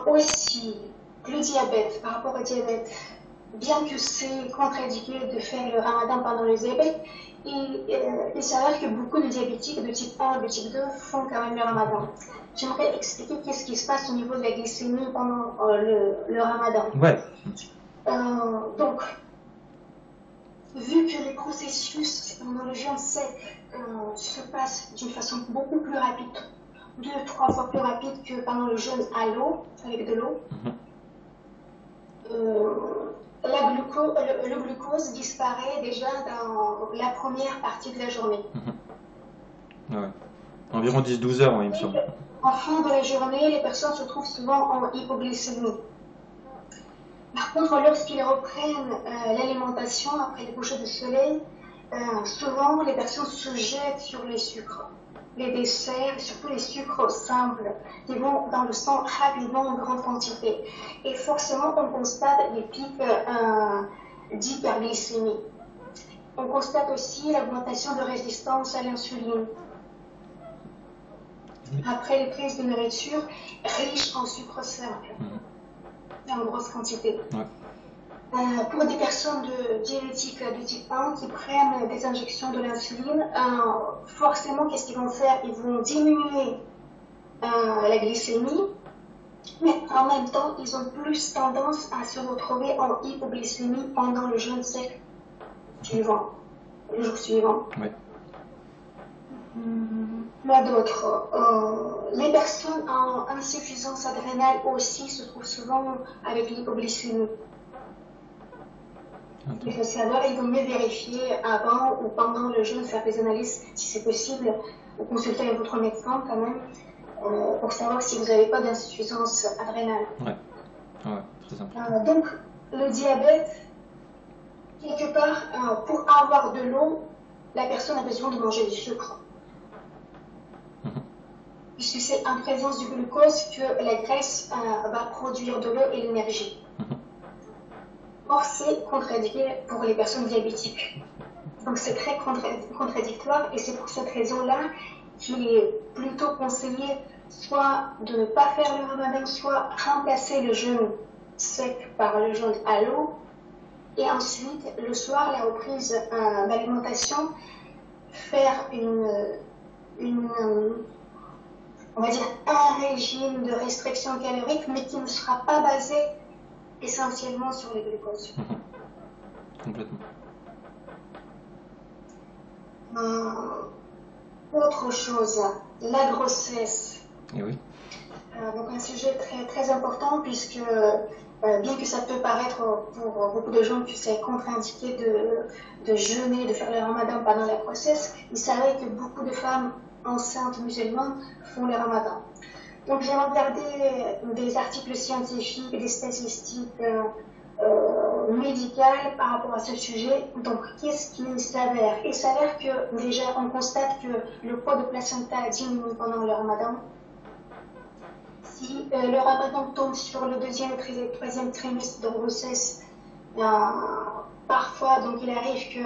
Aussi, le diabète, par rapport au diabète, bien que c'est contre-indiqué de faire le ramadan pendant le diabète, il s'avère que beaucoup de diabétiques de type 1 et de type 2 font quand même le ramadan. J'aimerais expliquer qu'est-ce qui se passe au niveau de la glycémie pendant le ramadan. Ouais. Donc, vu que les processus pendant le jeûne sec se passent d'une façon beaucoup plus rapide, 2-3 fois plus rapide que pendant le jeûne à l'eau, avec de l'eau, le glucose disparaît déjà dans la première partie de la journée. Ouais. Environ 10-12 heures, il me semble. En fin de la journée, les personnes se trouvent souvent en hypoglycémie. Par contre, lorsqu'ils reprennent l'alimentation après les couchers du soleil, souvent les personnes se jettent sur les sucres, les desserts, surtout les sucres simples, qui vont dans le sang rapidement en grande quantité. Et forcément, on constate des pics d'hyperglycémie. On constate aussi l'augmentation de résistance à l'insuline. Après les prises de nourriture riches en sucre simple, en grosse quantité. Pour des personnes diabétiques de type 1 qui prennent des injections de l'insuline, forcément, qu'est-ce qu'ils vont faire? Ils vont diminuer la glycémie, mais en même temps, ils ont plus tendance à se retrouver en hypoglycémie pendant le jeûne sec suivant, le jour suivant. Ouais. Là d'autres, les personnes en insuffisance adrénale aussi se trouvent souvent avec l'hypoglycémie. Il faut savoir, il vaut mieux vérifier avant ou pendant le jeûne, faire des analyses si c'est possible, ou consulter avec votre médecin quand même, pour savoir si vous n'avez pas d'insuffisance adrénale. Ouais, très important. Donc, le diabète, quelque part, pour avoir de l'eau, la personne a besoin de manger du sucre. Puisque c'est en présence du glucose que la graisse va produire de l'eau et l'énergie. Or, c'est contre-indiqué pour les personnes diabétiques. Donc, c'est très contradictoire et c'est pour cette raison-là qu'il est plutôt conseillé soit de ne pas faire le ramadan, soit remplacer le jeûne sec par le jeûne à l'eau. Et ensuite, le soir, la reprise d'alimentation, faire on va dire un régime de restriction calorique, mais qui ne sera pas basé essentiellement sur les glucoses. Complètement. Autre chose, la grossesse. Et oui. Donc un sujet très, très important puisque bien que ça peut paraître pour beaucoup de gens que c'est contre-indiqué de jeûner, de faire le ramadan pendant la grossesse, il s'avère que beaucoup de femmes enceintes musulmanes font le ramadan. Donc j'ai regardé des articles scientifiques, des statistiques médicales par rapport à ce sujet. Donc qu'est-ce qu'il s'avère? Il s'avère que déjà on constate que le poids de placenta diminue pendant le ramadan. Si le ramadan tombe sur le deuxième et troisième trimestre de grossesse, parfois donc il arrive que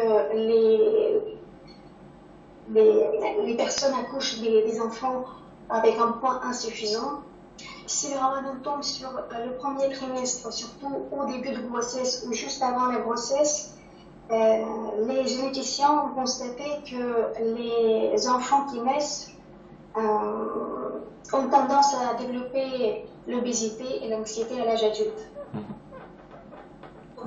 les personnes accouchent des enfants avec un poids insuffisant. Si le ramadan tombe sur le premier trimestre, surtout au début de grossesse ou juste avant la grossesse, les généticiens ont constaté que les enfants qui naissent ont tendance à développer l'obésité et l'anxiété à l'âge adulte.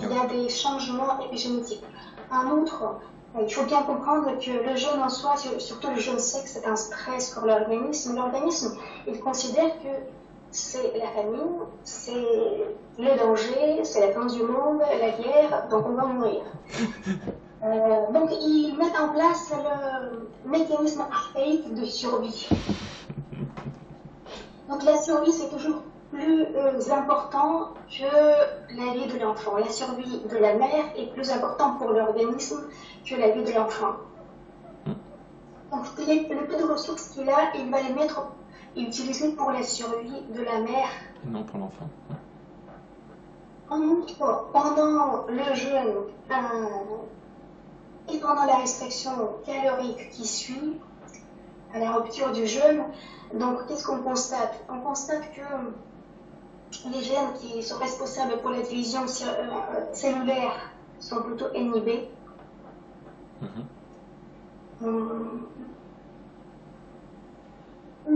Il y a des changements épigénétiques. En outre, il faut bien comprendre que le jeûne en soi, surtout le jeûne sec, c'est un stress pour l'organisme. L'organisme, il considère que c'est la famine, c'est le danger, c'est la fin du monde, la guerre, donc on va mourir. Donc ils mettent en place le mécanisme archaïque de survie. Donc la survie, c'est toujours plus important que la vie de l'enfant. La survie de la mère est plus importante pour l'organisme que la vie de l'enfant. Donc le peu de ressources qu'il a, il va les utiliser pour la survie de la mère. Et non pour l'enfant. En outre, pendant le jeûne et pendant la restriction calorique qui suit, à la rupture du jeûne, donc qu'est-ce qu'on constate? On constate que les gènes qui sont responsables pour la division cellulaire sont plutôt inhibés.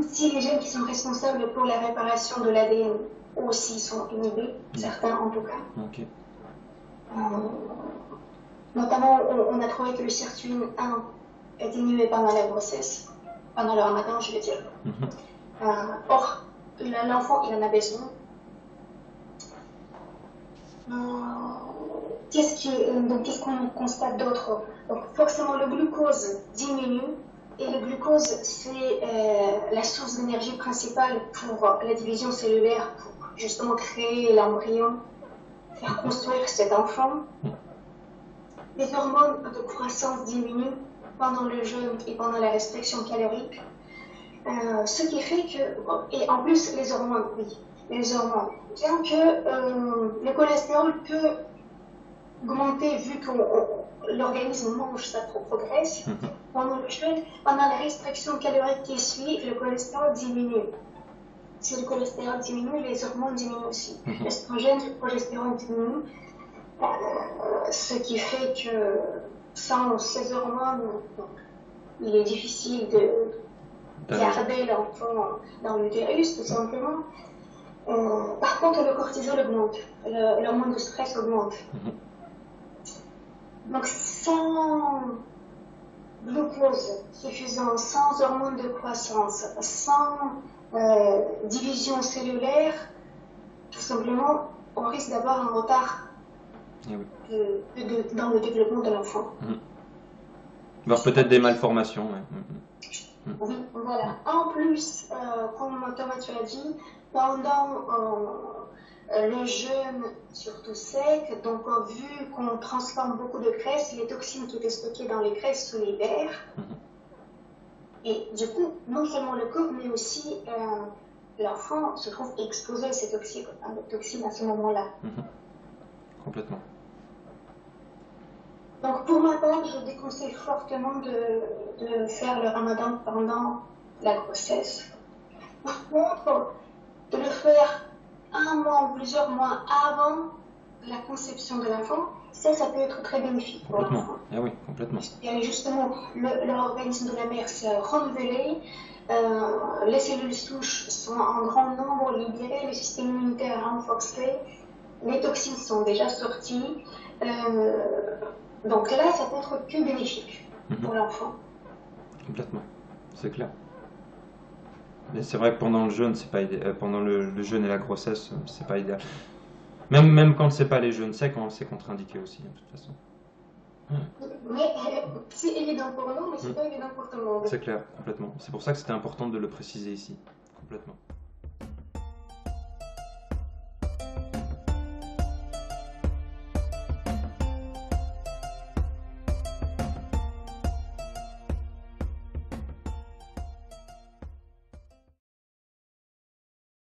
Si les gènes qui sont responsables pour la réparation de l'ADN aussi sont inhibés, certains en tout cas. Ok. Notamment, on a trouvé que le sirtuine 1 est inhibé pendant la grossesse, pendant le ramadan, je veux dire. Or, l'enfant, il en a besoin. Qu'est-ce qu'on constate d'autre? Donc, forcément, le glucose diminue. Et le glucose, c'est la source d'énergie principale pour la division cellulaire, pour justement créer l'embryon, faire construire cet enfant. Les hormones de croissance diminuent pendant le jeûne et pendant la restriction calorique. Ce qui fait que, et en plus les hormones, bien que le cholestérol peut augmenter vu que l'organisme mange sa propre graisse, pendant le jeûne, pendant la restriction calorique qui suit, le cholestérol diminue. Si le cholestérol diminue, les hormones diminuent aussi. L'estrogène, le progestérone diminue, ce qui fait que sans ces hormones, il est difficile de garder l'enfant dans l'utérus, tout simplement. Par contre, le cortisol augmente, l'hormone de stress augmente. Donc, sans glucose suffisant, sans hormones de croissance, sans division cellulaire, tout simplement, on risque d'avoir un retard dans le développement de l'enfant. Voire peut-être des malformations. Oui, voilà. En plus, comme Thomas tu l'as dit, pendant le jeûne, surtout sec, donc vu qu'on transforme beaucoup de graisse, les toxines qui étaient stockées dans les graisses se libèrent. Et du coup, non seulement le corps, mais aussi l'enfant se trouve exposé à ces toxines à ce moment-là. Complètement. Donc pour ma part, je déconseille fortement de faire le ramadan pendant la grossesse. Par contre, de le faire un mois ou plusieurs mois avant la conception de l'enfant, ça peut être très bénéfique pour l'enfant. Ah oui, complètement. Et justement, l'organisme de la mère s'est renouvelé, les cellules souches sont en grand nombre libérées, le système immunitaire renforcé, les toxines sont déjà sorties. Donc là, ça peut être que bénéfique pour l'enfant. Complètement, c'est clair. Mais c'est vrai que pendant le jeûne, c'est pas pendant le jeûne et la grossesse, c'est pas idéal. Même quand c'est pas les jeûnes secs, c'est contre-indiqué aussi, de toute façon. Mais c'est évident pour nous, mais c'est pas évident pour tout le monde. C'est clair, complètement. C'est pour ça que c'était important de le préciser ici, complètement.